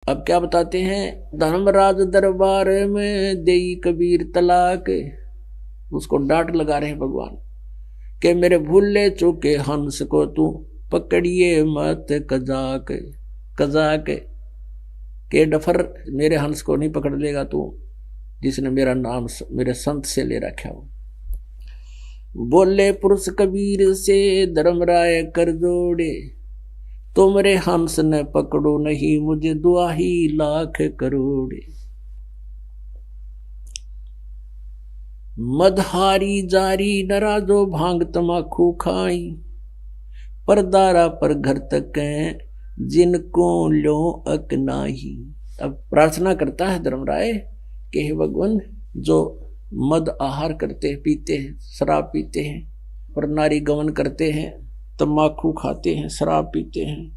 अब क्या बताते हैं, धर्मराज दरबार में देई कबीर तलाक, उसको डांट लगा रहे हैं भगवान कि मेरे भूले चूके हंस को तू पकड़िए मत कजाक। कजाक के डफर, मेरे हंस को नहीं पकड़ लेगा तू, जिसने मेरा नाम मेरे संत से ले रखा हो। बोले पुरुष कबीर से धर्मराय कर जोड़े, तुमरे हंस न पकड़ो नहीं मुझे दुआही लाख करोड़े। मदहारी जारी नरा जो भांग तमाखू खाई, परदारा पर घर तक जिनको लो अकनाही। अब प्रार्थना करता है धर्मराय कि हे भगवान, जो मद आहार करते पीते हैं, शराब पीते हैं और नारी गमन करते हैं, तम्बाकू खाते हैं, शराब पीते हैं,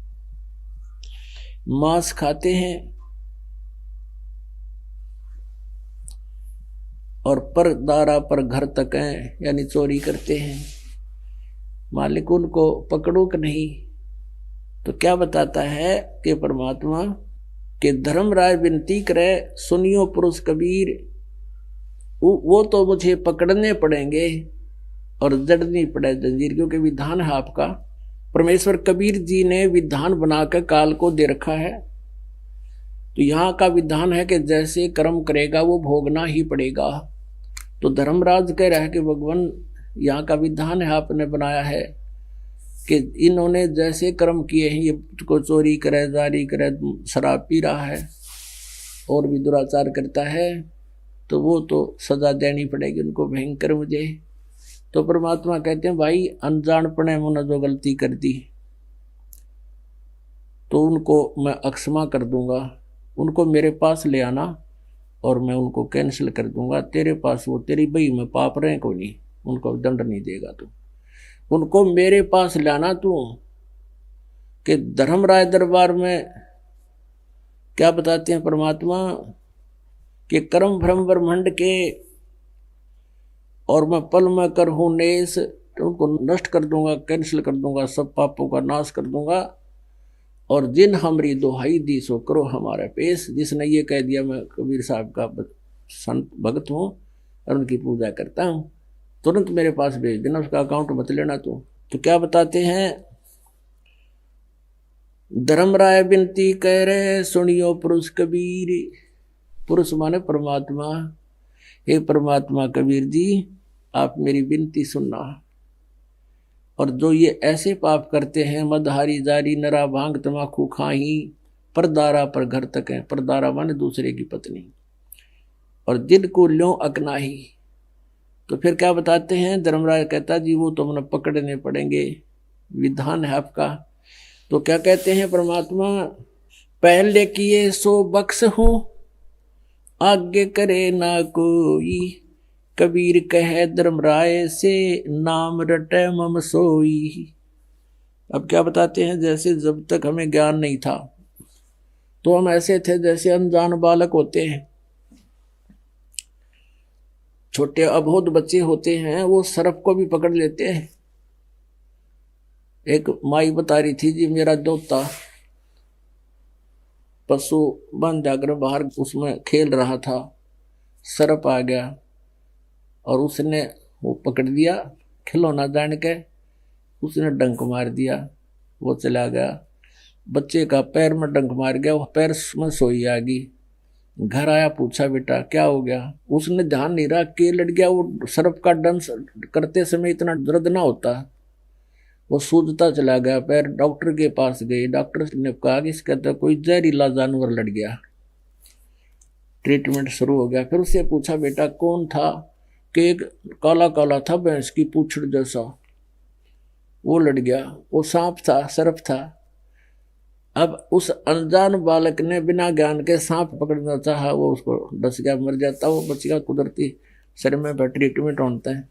मांस खाते हैं और परदारा पर घर तक हैं, यानी चोरी करते हैं, मालिक उनको पकड़ो कि नहीं। तो क्या बताता है कि परमात्मा के धर्मराय विनती करे, सुनियो पुरुष कबीर, वो तो मुझे पकड़ने पड़ेंगे और जड़नी पड़े जंजीर, क्योंकि विधान है आपका। परमेश्वर कबीर जी ने विधान बनाकर काल को दे रखा है। तो यहाँ का विधान है कि जैसे कर्म करेगा वो भोगना ही पड़ेगा। तो धर्मराज कह रहा है कि भगवान, यहाँ का विधान है आपने बनाया है कि इन्होंने जैसे कर्म किए हैं, ये को चोरी करे, जारी करे, शराब पी रहा है और भी दुराचार करता है, तो वो तो सजा देनी पड़ेगी उनको भयंकर मुझे। तो परमात्मा कहते हैं भाई, अनजानपने मुझे जो गलती कर दी तो उनको मैं अक्षमा कर दूंगा, उनको मेरे पास ले आना और मैं उनको कैंसिल कर दूंगा तेरे पास। वो तेरी बही में पाप रहे को नहीं, उनको दंड नहीं देगा तू, उनको मेरे पास लाना तू। कि धर्मराय दरबार में क्या बताते हैं परमात्मा कि कर्म भ्रम ब्रह्मंड के और मैं पल में कर हूं नेस, तो उनको नष्ट कर दूंगा, कैंसिल कर दूंगा, सब पापों का नाश कर दूंगा। और जिन हमारी दोहाई दी सो करो हमारा पेश, जिसने ये कह दिया मैं कबीर साहब का संत भगत हूँ और उनकी पूजा करता हूँ, तुरंत मेरे पास भेज देना, उसका अकाउंट मत लेना तू। तो क्या बताते हैं, धर्मराय विनती कह रहे, सुनियो पुरुष कबीर। पुरुष माने परमात्मा। हे परमात्मा कबीर जी, आप मेरी विनती सुनना। और जो ये ऐसे पाप करते हैं, मदहारी जारी नरा भांग तमाकू खाही, परदारा पर घर तक है, परदारा माने दूसरे की पत्नी, और जिनको ल्यों अकनाही। तो फिर क्या बताते हैं, धर्मराज कहता जी वो तो हमें पकड़ने पड़ेंगे, विधान है आपका। तो क्या कहते हैं परमात्मा, पहले किए सो बख्श हूँ, आगे करे ना कोई, कबीर कहे धर्मराय से नाम रटे मम सोई। अब क्या बताते हैं, जैसे जब तक हमें ज्ञान नहीं था तो हम ऐसे थे जैसे अनजान बालक होते हैं, छोटे अबोध बच्चे होते हैं, वो सर्प को भी पकड़ लेते हैं। एक माई बता रही थी जी, मेरा दोता पशु बन जाकर बाहर उसमें खेल रहा था, सर्प आ गया और उसने वो पकड़ दिया, खिलौना जान के उसने डंक मार दिया, वो चला गया। बच्चे का पैर में डंक मार गया, वो पैर में सोई आ गई। घर आया, पूछा बेटा क्या हो गया, उसने ध्यान नहीं रहा कि लड़ गया। वो सर्प का डंस करते समय इतना दर्द ना होता, वो सूजता चला गया पैर। डॉक्टर के पास गए, डॉक्टर ने कहा कि इसका तो कोई जहरीला जानवर लड़ गया। ट्रीटमेंट शुरू हो गया। फिर उससे पूछा बेटा कौन था, कि एक काला काला था भैंस की पूंछड़ जैसा, वो लड़ गया। वो सांप था, सर्प था। अब उस अनजान बालक ने बिना ज्ञान के सांप पकड़ना चाहा, वो उसको डस गया, मर जाता, वो बच गया। कुदरती शरीर में ट्रीटमेंट होता है।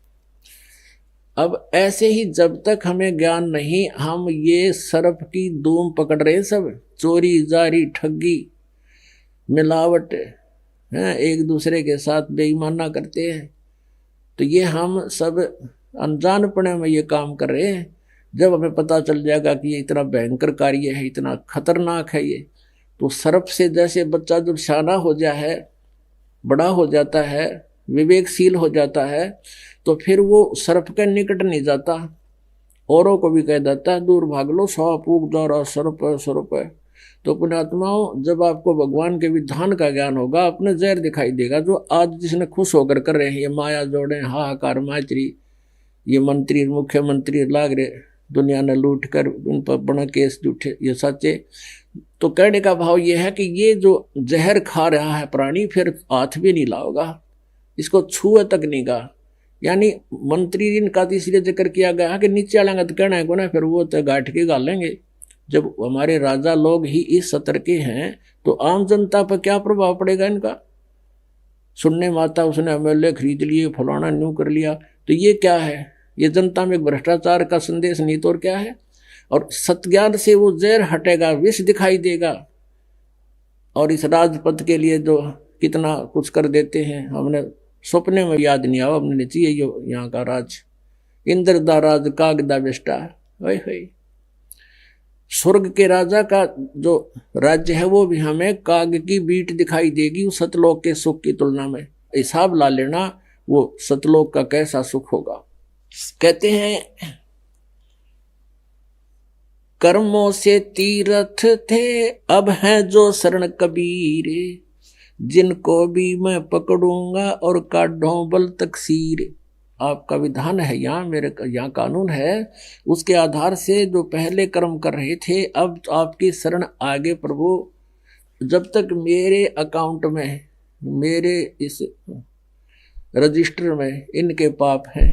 अब ऐसे ही जब तक हमें ज्ञान नहीं, हम ये सर्प की धूम पकड़ रहे हैं, सब चोरी जारी ठगी मिलावट हैं, एक दूसरे के साथ बेईमाना करते हैं। तो ये हम सब अनजानपने में ये काम कर रहे हैं। जब हमें पता चल जाएगा कि ये इतना भयंकर कार्य है, इतना खतरनाक है ये, तो सर्प से जैसे बच्चा जब शाना हो जाता है, बड़ा हो जाता है, विवेकशील हो जाता है, तो फिर वो सर्प के निकट नहीं जाता, औरों को भी कह देता है दूर भाग लो, सांप उग जा रहा, सर्प है सर्प है। तो पुण्यात्माओं, जब आपको भगवान के विधान का ज्ञान होगा, अपने जहर दिखाई देगा। जो आज जिसने खुश होकर कर रहे हैं ये माया जोड़े, हाहाकार माचरी, ये मंत्री मुख्यमंत्री लाग रहे, दुनिया ने लूट कर उन पर बड़ा केस जूठे, ये सच्चे। तो कहने का भाव ये है कि ये जो जहर खा रहा है प्राणी, फिर हाथ भी नहीं लाओगा, इसको छुए तक नहीं गा। यानी मंत्री इनका तो इसलिए जिक्र किया गया कि नीचे वाला तो कहना है को ना, फिर वो तो गांठ के गालेंगे। जब हमारे राजा लोग ही इस सतर के हैं तो आम जनता पर क्या प्रभाव पड़ेगा इनका। सुनने माता उसने एमएलए खरीद लिए, फलाना न्यू कर लिया, तो ये क्या है, ये जनता में एक भ्रष्टाचार का संदेश नहीं तो और क्या है। और सत्ज्ञान से वो जहर हटेगा, विष दिखाई देगा। और इस राजपद के लिए जो कितना कुछ कर देते हैं, हमने सपने में याद नहीं आवा, हमने चाहिए यहाँ का राज, इंद्र दा राज कागदा बेस्टा, वही स्वर्ग के राजा का जो राज्य है वो भी हमें काग की बीट दिखाई देगी उस सतलोक के सुख की तुलना में। हिसाब ला लेना वो सतलोक का कैसा सुख होगा। कहते हैं कर्मों से तीर्थ थे अब हैं जो शरण कबीर, जिनको भी मैं पकड़ूंगा और काढूं बल तकसीर। आपका विधान है यहाँ, मेरे यहाँ कानून है, उसके आधार से जो पहले कर्म कर रहे थे अब आपकी शरण आगे प्रभु। जब तक मेरे अकाउंट में, मेरे इस रजिस्टर में इनके पाप हैं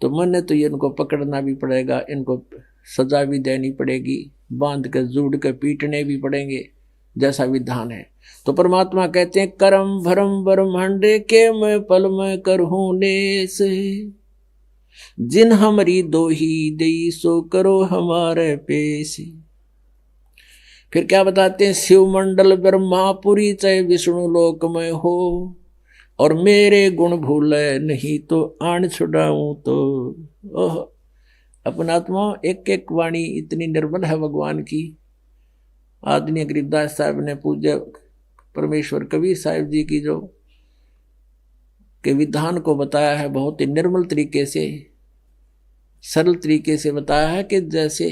तो मैंने तो ये इनको पकड़ना भी पड़ेगा, इनको सजा भी देनी पड़ेगी, बांध कर जूड़ कर पीटने भी पड़ेंगे, जैसा विधान है। तो परमात्मा कहते हैं करम भरम ब्रह्मांड के मैं पल में करहूं नेस, जिन हमरी दो ही दई सो करो हमारे पेश। फिर क्या बताते हैं, शिव मंडल ब्रह्मापुरी चाहे विष्णु लोक में हो, और मेरे गुण भूले नहीं तो आन छुड़ाऊं तो। ओह अपनात्मा, एक एक वाणी इतनी निर्मल है भगवान की। आदरणीय गरीबदास साहब ने पूज्य परमेश्वर कबीर साहिब जी की जो के विधान को बताया है, बहुत ही निर्मल तरीके से, सरल तरीके से बताया है कि जैसे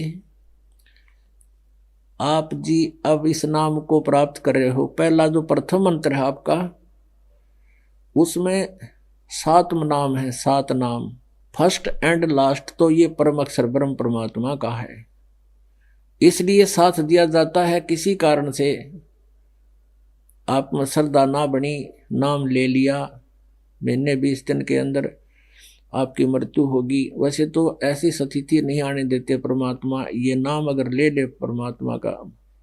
आप जी अब इस नाम को प्राप्त कर रहे हो, पहला जो प्रथम मंत्र है आपका, उसमें 7 नाम है, 7 नाम, फर्स्ट एंड लास्ट तो ये परम अक्षर ब्रह्म परमात्मा का है। इसलिए साथ दिया जाता है, किसी कारण से आप में श्रद्धा ना बनी, नाम ले लिया, महीने 20 दिन के अंदर आपकी मृत्यु होगी। वैसे तो ऐसी स्थिति नहीं आने देते परमात्मा, ये नाम अगर ले ले परमात्मा का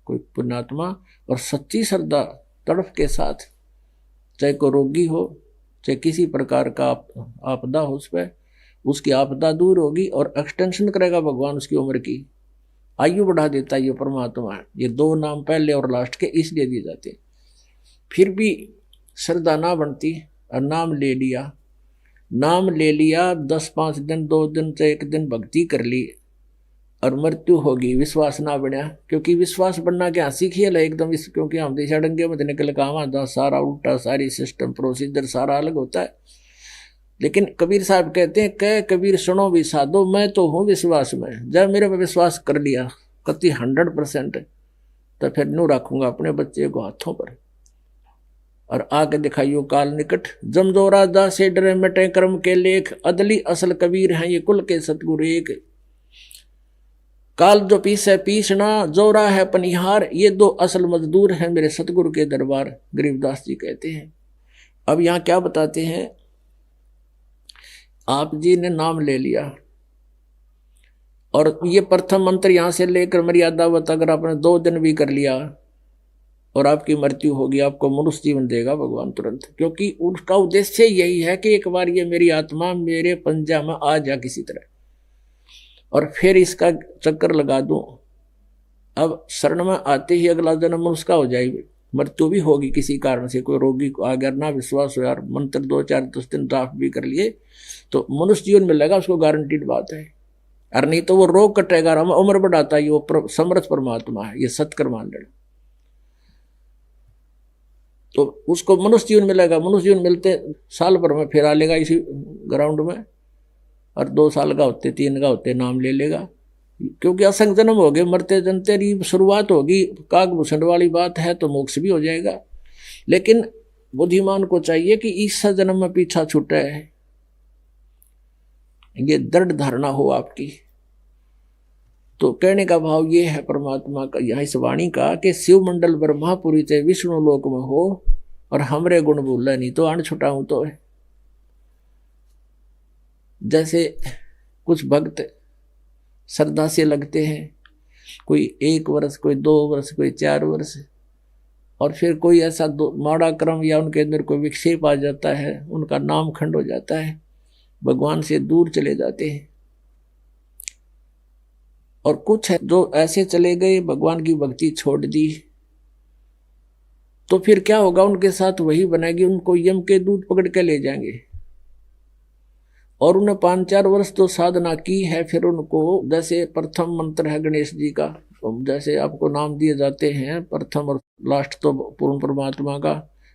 कोई पुण्यात्मा और सच्ची श्रद्धा तड़फ के साथ, चाहे को रोगी हो, चाहे किसी प्रकार का आपदा हो, उस पर उसकी आपदा दूर होगी और एक्सटेंशन करेगा भगवान उसकी उम्र की, आयु बढ़ा देता है ये परमात्मा है। ये 2 नाम पहले और लास्ट के इसलिए दिए जाते। फिर भी श्रद्धा ना बनती और नाम ले लिया, नाम ले लिया, 10-5 दिन 2 दिन से 1 दिन भक्ति कर ली और मृत्यु होगी, विश्वास ना बना। क्योंकि विश्वास बनना क्या हंसी खेल है एकदम, क्योंकि हम देशा डंगे में निकल काम सारा उल्टा, सारी सिस्टम प्रोसीजर सारा अलग होता है। लेकिन कबीर साहब कहते हैं, कह कबीर सुनो भी साधो, मैं तो हूँ विश्वास में, जब मेरे पे विश्वास कर लिया कति 100%, तो फिर न्यू रखूंगा अपने बच्चे को हाथों पर और आके दिखाइयो काल निकट। जमदोरा दा से डरे मिटे कर्म के लेख, अदली असल कबीर हैं ये कुल के सतगुरु एक। काल जो पीसे पीसना, जोरा है पनिहार, ये 2 असल मजदूर हैं मेरे सतगुरु के दरबार, गरीबदास जी कहते हैं। अब यहाँ क्या बताते हैं, आप जी ने नाम ले लिया और ये प्रथम मंत्र यहां से लेकर मर्यादावत अगर आपने 2 दिन भी कर लिया और आपकी मृत्यु होगी, आपको मनुष्य जीवन देगा भगवान तुरंत। क्योंकि उसका उद्देश्य यही है कि एक बार ये मेरी आत्मा मेरे पंजा में आ जा किसी तरह और फिर इसका चक्कर लगा दूं। अब शरण में आते ही अगला जन्म उसका हो जाएगी, मृत्यु भी होगी किसी कारण से, कोई रोगी को अगर ना विश्वास हो यार, मंत्र 2-4-10 दिन जाप भी कर लिए तो मनुष्य जीवन मिलेगा, उसको गारंटीड बात है। और नहीं तो वो रोग कटेगा, उम्र बढ़ाता है, वो समर्थ परमात्मा है, ये सत्कर्म मान लेना। तो उसको मनुष्य जीवन मिलेगा, मनुष्य जीवन मिलते साल भर में फिर आ लेगा इसी ग्राउंड में, और 2 साल का होते 3 का होते नाम ले लेगा, क्योंकि असंग जन्म हो गए, मरते जनते की शुरुआत होगी, कागभूषण वाली बात है तो मोक्ष भी हो जाएगा। लेकिन बुद्धिमान को चाहिए कि इस जन्म में पीछा छूटे है, ये दृढ़ धारणा हो आपकी। तो कहने का भाव ये है परमात्मा का यहाँ इस वाणी का कि शिव मंडल ब्रह्मापुरी थे विष्णु लोक में हो, और हमरे गुण भूल नहीं तो अण छुटाऊं तो है। जैसे कुछ भक्त श्रद्धा से लगते हैं, कोई 1 वर्ष, कोई 2 वर्ष, कोई 4 वर्ष, और फिर कोई ऐसा माड़ा क्रम या उनके अंदर कोई विक्षेप आ जाता है, उनका नाम खंड हो जाता है, भगवान से दूर चले जाते हैं। और कुछ है जो ऐसे चले गए, भगवान की भक्ति छोड़ दी, तो फिर क्या होगा, उनके साथ वही बनेगी, उनको यम के दूत पकड़ के ले जाएंगे। और उन्हें 5-4 वर्ष तो साधना की है, फिर उनको जैसे प्रथम मंत्र है गणेश जी का, जैसे आपको नाम दिए जाते हैं प्रथम और लास्ट तो पूर्ण परमात्मा का,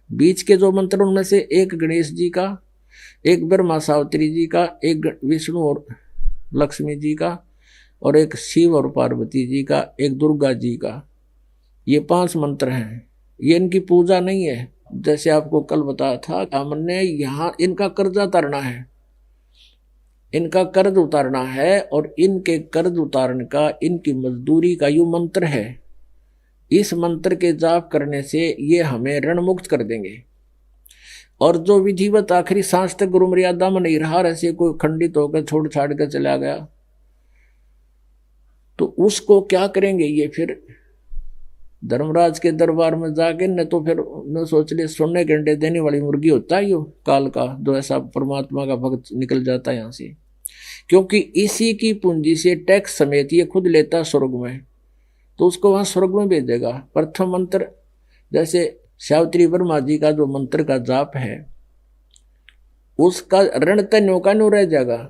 बीच के जो मंत्र उनमें से एक गणेश जी का, एक ब्रह्मा सावित्री जी का, एक विष्णु और लक्ष्मी जी का, और एक शिव और पार्वती जी का, एक दुर्गा जी का, ये 5 मंत्र हैं। ये इनकी पूजा नहीं है, जैसे आपको कल बताया था, हमने यहाँ इनका कर्जा उतारना है, इनका कर्ज उतारना है, और इनके कर्ज उतारने का, इनकी मजदूरी का यो मंत्र है। इस मंत्र के जाप करने से ये हमें ऋण मुक्त कर देंगे। और जो विधिवत आखिरी सांस तक गुरु मर्यादा में नहीं रहा, ऐसे कोई खंडित होकर छोड़ छाड़ कर चला गया, तो उसको क्या करेंगे, ये फिर धर्मराज के दरबार में जाके, न तो फिर न सोच ले सोने के अंडे देने वाली मुर्गी होता है यो काल का, जो ऐसा परमात्मा का भक्त निकल जाता है यहाँ से, क्योंकि इसी की पूंजी से टैक्स समेत ये खुद लेता है स्वर्ग में, तो उसको वहां स्वर्ग में भेजेगा। प्रथम मंत्र जैसे सावित्री ब्रह्मा जी का जो मंत्र का जाप है, उसका ऋण तन्यों का न्यू रह जाएगा,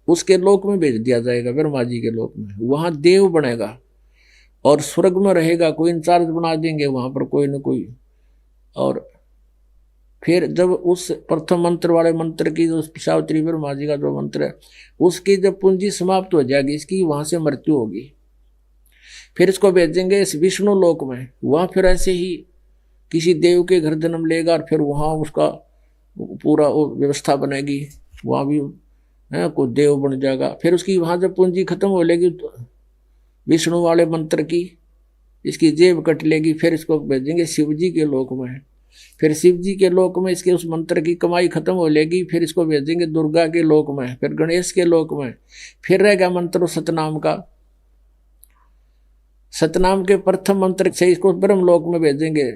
उसके लोक में भेज दिया जाएगा, ब्रह्मा जी के लोक में, वहां देव बनेगा और स्वर्ग में रहेगा, कोई इंचार्ज बना देंगे वहां पर कोई न कोई। और फिर जब उस प्रथम मंत्र वाले मंत्र की जो सावित्री ब्रह्मा जी का जो मंत्र है, उसकी जब पूंजी समाप्त हो जाएगी, इसकी वहां से मृत्यु होगी, फिर इसको भेजेंगे इस विष्णु लोक में, वहां फिर ऐसे ही किसी देव के घर जन्म लेगा, और फिर वहां उसका पूरा व्यवस्था बनेगी, वहां भी है कोई देव बन जाएगा। फिर उसकी वहां जब पूंजी खत्म हो लेगी तो विष्णु वाले मंत्र की इसकी जेब कट लेगी, फिर इसको भेजेंगे शिव जी के लोक में, फिर शिव जी के लोक में इसके उस मंत्र की कमाई खत्म हो लेगी, फिर इसको भेजेंगे दुर्गा के लोक में, फिर गणेश के लोक में, फिर रहेगा मंत्र सतनाम का, सतनाम के प्रथम मंत्र से इसको ब्रह्म लोक में भेजेंगे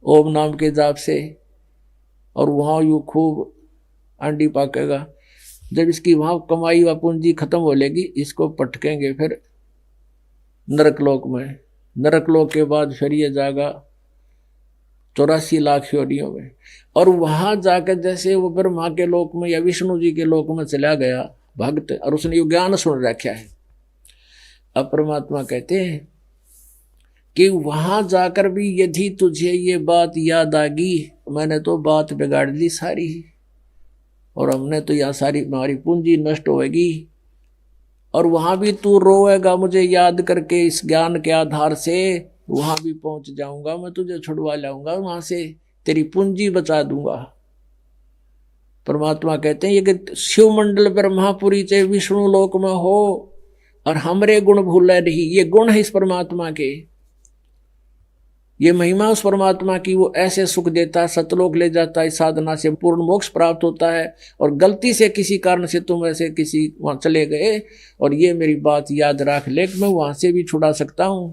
ओम नाम के जाप से, और वहां यू खूब अंडी पाकेगा। जब इसकी वहां कमाई व पूंजी खत्म हो लेगी, इसको पटकेंगे फिर नरक लोक में, नरक लोक के बाद फिर ये जाएगा 84 लाख योनियों में, और वहां जाकर जैसे वो ब्रह्मा के लोक में या विष्णु जी के लोक में चला गया भक्त, और उसने ये ज्ञान सुन रखा है। अब परमात्मा कहते हैं कि वहां जाकर भी यदि तुझे ये बात याद आ गई, मैंने तो बात बिगाड़ दी सारी, और हमने तो यहाँ सारी हमारी पूंजी नष्ट होएगी, और वहां भी तू रोएगा मुझे याद करके, इस ज्ञान के आधार से वहां भी पहुंच जाऊंगा, मैं तुझे छुड़वा लाऊंगा वहां से, तेरी पूंजी बचा दूंगा। परमात्मा कहते हैं ये कि शिव मंडल ब्रह्मापुरी चाहे विष्णु लोक में हो, और हमरे गुण भूले नहीं, ये गुण है इस परमात्मा के, ये महिमा उस परमात्मा की, वो ऐसे सुख देता है, सतलोक ले जाता है, साधना से पूर्ण मोक्ष प्राप्त होता है। और गलती से किसी कारण से तुम ऐसे किसी वहां चले गए, और ये मेरी बात याद रख ले, मैं वहां से भी छुड़ा सकता हूं।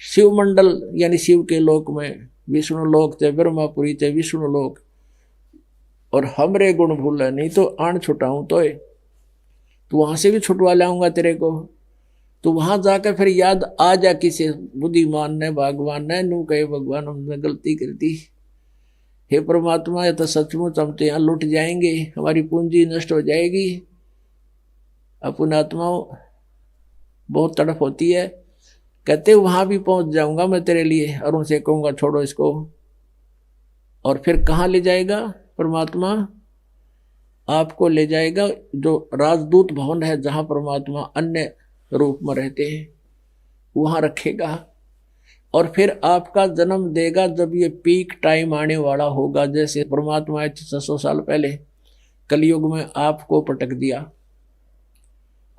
शिव मंडल यानी शिव के लोक में, विष्णु लोक थे ब्रह्मापुरी थे विष्णु लोक, और हमरे गुण भूले नहीं तो आण छुटाऊं तो वहां से भी छुटवा लाऊंगा तेरे को। तो वहां जाकर फिर याद आ जा किसे बुद्धिमान ने भगवान ने नू कहे भगवान हमने गलती कर दी, हे परमात्मा ये तो सचमुच हम तो यहाँ लुट जाएंगे, हमारी पूंजी नष्ट हो जाएगी। अपन आत्माओं बहुत तड़प होती है, कहते वहां भी पहुंच जाऊंगा मैं तेरे लिए, और उनसे कहूंगा छोड़ो इसको, और फिर कहाँ ले जाएगा परमात्मा? आपको ले जाएगा जो राजदूत भवन है, जहां परमात्मा अन्य रूप में रहते हैं, वहां रखेगा। और फिर आपका जन्म देगा जब ये पीक टाइम आने वाला होगा। जैसे परमात्मा 600 साल पहले कलयुग में आपको पटक दिया।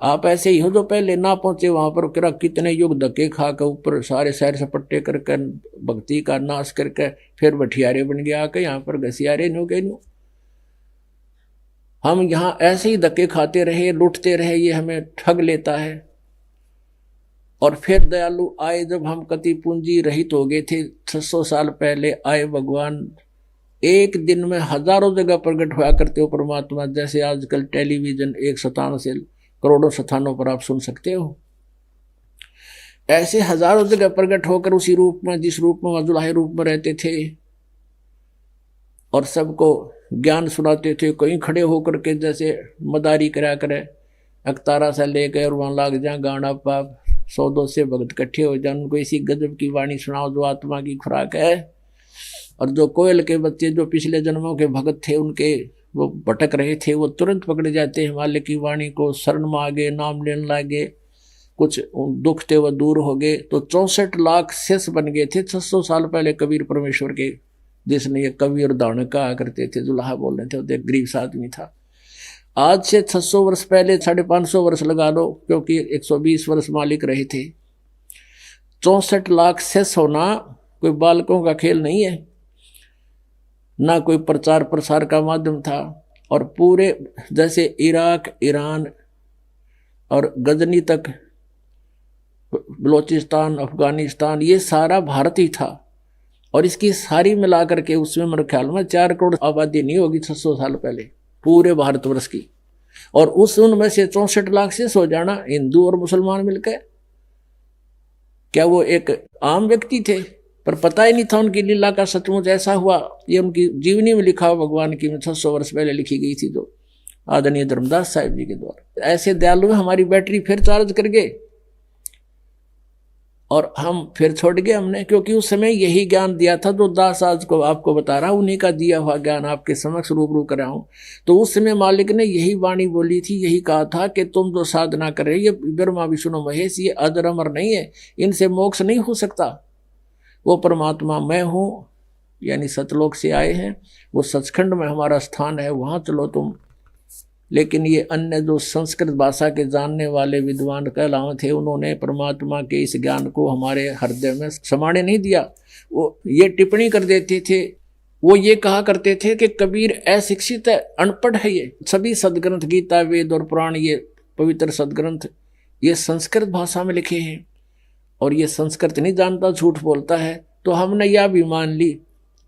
आप ऐसे ही हो जो पहले ना पहुंचे वहां पर, क्या कितने युग धक्के खा कर ऊपर सारे शहर सपट्टे करके भक्ति का नाश करके फिर बठियारे बन गया आके यहाँ पर घसियारे नो के नो। हम यहाँ ऐसे ही धक्के खाते रहे, लूटते रहे, ये हमें ठग लेता है। और फिर दयालु आए जब हम कति पूंजी रहित हो गए थे, 600 साल पहले आए भगवान। एक दिन में हजारों जगह प्रकट हुआ करते हो परमात्मा। जैसे आजकल टेलीविजन एक स्थान से करोड़ों स्थानों पर आप सुन सकते हो, ऐसे हजारों जगह प्रकट होकर उसी रूप में, जिस रूप में मजुलाहे रूप में रहते थे, और सबको ज्ञान सुनाते थे। कहीं खड़े होकर के जैसे मदारी करा करे, अखतारा सा ले गए और वहां लाग जा गाना पाप, 100-200 से भगत इकट्ठे हो जाए, उनको इसी गजब की वाणी सुनाओ जो आत्मा की खुराक है। और जो कोयल के बच्चे जो पिछले जन्मों के भगत थे, उनके वो भटक रहे थे, वो तुरंत पकड़े जाते हैं। मालिक की वाणी को शरण में आगे, नाम लेने लागे, कुछ दुख थे वह दूर हो गए। तो 64 लाख शेष बन गए थे 600 साल पहले कबीर परमेश्वर के, जिसने ये कवि और दान कहा करते थे, जुलाहा बोल रहे थे, वो गरीब आदमी था। आज से 600 वर्ष पहले 550 वर्ष लगा लो, क्योंकि 120 वर्ष मालिक रहे थे। 64 लाख शेष होना कोई बालकों का खेल नहीं है, ना कोई प्रचार प्रसार का माध्यम था। और पूरे जैसे इराक, ईरान और गजनी तक, बलोचिस्तान, अफगानिस्तान, ये सारा भारत ही था। और इसकी सारी मिलाकर के उसमें मेरे ख्याल में 4 करोड़ आबादी नहीं होगी 600 साल पहले पूरे भारतवर्ष की। और उस उनमें से 64 लाख से सो जाना हिंदू और मुसलमान मिलकर, क्या वो एक आम व्यक्ति थे? पर पता ही नहीं था उनकी लीला का सचमुच ऐसा हुआ। ये उनकी जीवनी में लिखा हुआ भगवान की 600 वर्ष पहले लिखी गई थी, जो आदरणीय धर्मदास साहिब जी के द्वारा। ऐसे दयालु हमारी बैटरी फिर चार्ज कर गए और हम फिर छोड़ गए हमने, क्योंकि उस समय यही ज्ञान दिया था जो दास आज को आपको बता रहा हूं, उन्हीं का दिया हुआ ज्ञान आपके समक्ष रूबरू कर रहा हूं। तो उस समय मालिक ने यही वाणी बोली थी, यही कहा था कि तुम जो साधना कर रहे, ये ब्रह्मा विष्णु महेश, ये अजर अमर नहीं है, इनसे मोक्ष नहीं हो सकता। वो परमात्मा मैं हूँ, यानी सतलोक से आए हैं, वो सचखंड में हमारा स्थान है, वहाँ चलो तुम। लेकिन ये अन्य जो संस्कृत भाषा के जानने वाले विद्वान कहलाए थे, उन्होंने परमात्मा के इस ज्ञान को हमारे हृदय में समाने नहीं दिया। वो ये टिप्पणी कर देते थे, वो ये कहा करते थे कि कबीर अशिक्षित है, अनपढ़ है। ये सभी सदग्रंथ, गीता, वेद और पुराण, ये पवित्र सदग्रंथ, ये संस्कृत भाषा में लिखे हैं और ये संस्कृत नहीं जानता, झूठ बोलता है। तो हमने यह भी मान ली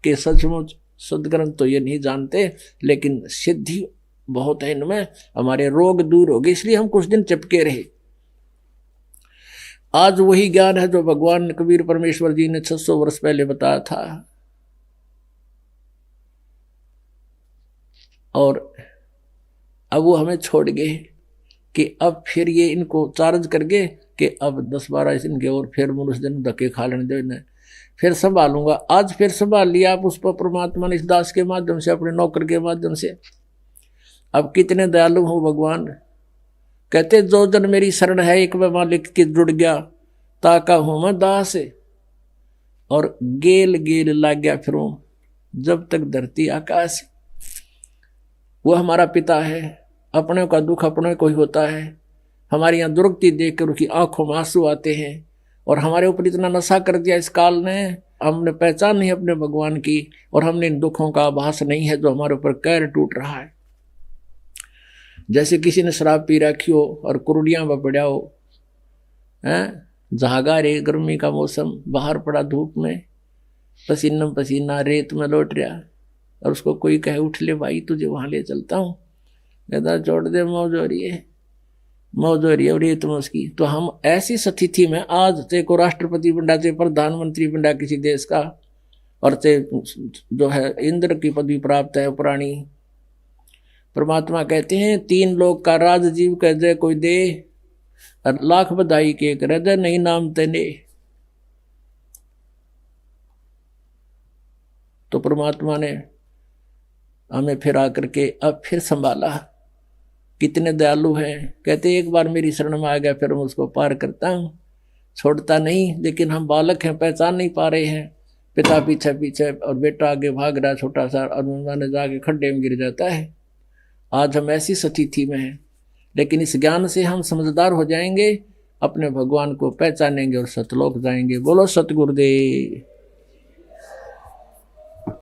कि सचमुच सदग्रंथ तो ये नहीं जानते, लेकिन सिद्धि बहुत है इनमें, हमारे रोग दूर हो गए, इसलिए हम कुछ दिन चिपके रहे। आज वही ज्ञान है जो भगवान कबीर परमेश्वर जी ने 600 वर्ष पहले बताया था। और अब वो हमें छोड़ गए कि अब फिर ये इनको चार्ज कर गए कि अब 10-12 दिन के और फिर मनुष्य दिन धक्के खा लेने दो इन्हें, फिर संभालूंगा। आज फिर संभाल लिया आप उस पर परमात्मा ने, इस दास के माध्यम से, अपने नौकर के माध्यम से। अब कितने दयालु हो भगवान। कहते जो जन मेरी शरण है, एक बार मालिक की जुड़ गया, ताका हूं मैं दास, और गेल गेल लाग गया फिरूं जब तक धरती आकाश। वो हमारा पिता है, अपने का दुख अपने को ही होता है। हमारी यहाँ दुर्गति देखकर उसकी आंखों में आंसू आते हैं। और हमारे ऊपर इतना नशा कर दिया इस काल ने, हमने पहचान नहीं अपने भगवान की, और हमने इन दुखों का आभास नहीं है जो हमारे ऊपर कहर टूट रहा है। जैसे किसी ने शराब पी रखी हो और कुरुड़ियां में पड़ा हो, जहागा रे, गर्मी का मौसम, बाहर पड़ा धूप में, पसीना पसीना, रेत में लौट रहा, और उसको कोई कहे उठ ले भाई तुझे वहां ले चलता हूँ, कहता छोड़ दे, मौज हो रही है, मौज हो रही है, और रेत में उसकी। तो हम ऐसी स्थिति में आज ते को राष्ट्रपति बना, ते प्रधानमंत्री बना किसी देश का, और ते जो है इंद्र की पदवी प्राप्त है पुरानी। परमात्मा कहते हैं 3 लोग का राज जीव कह दे कोई दे, और लाख बधाई के हृदय नहीं नाम तेने। तो परमात्मा ने हमें फिर आकर के अब फिर संभाला। कितने दयालु हैं। कहते एक बार मेरी शरण में आ गया फिर मैं उसको पार करता हूँ, छोड़ता नहीं। लेकिन हम बालक हैं, पहचान नहीं पा रहे हैं। पिता पीछे पीछे और बेटा आगे भाग रहा है छोटा सा, और मैंने जाके खड्डे में गिर जाता है। आज हम ऐसी स्थिति में हैं, लेकिन इस ज्ञान से हम समझदार हो जाएंगे, अपने भगवान को पहचानेंगे और सतलोक जाएंगे। बोलो सतगुरुदेव।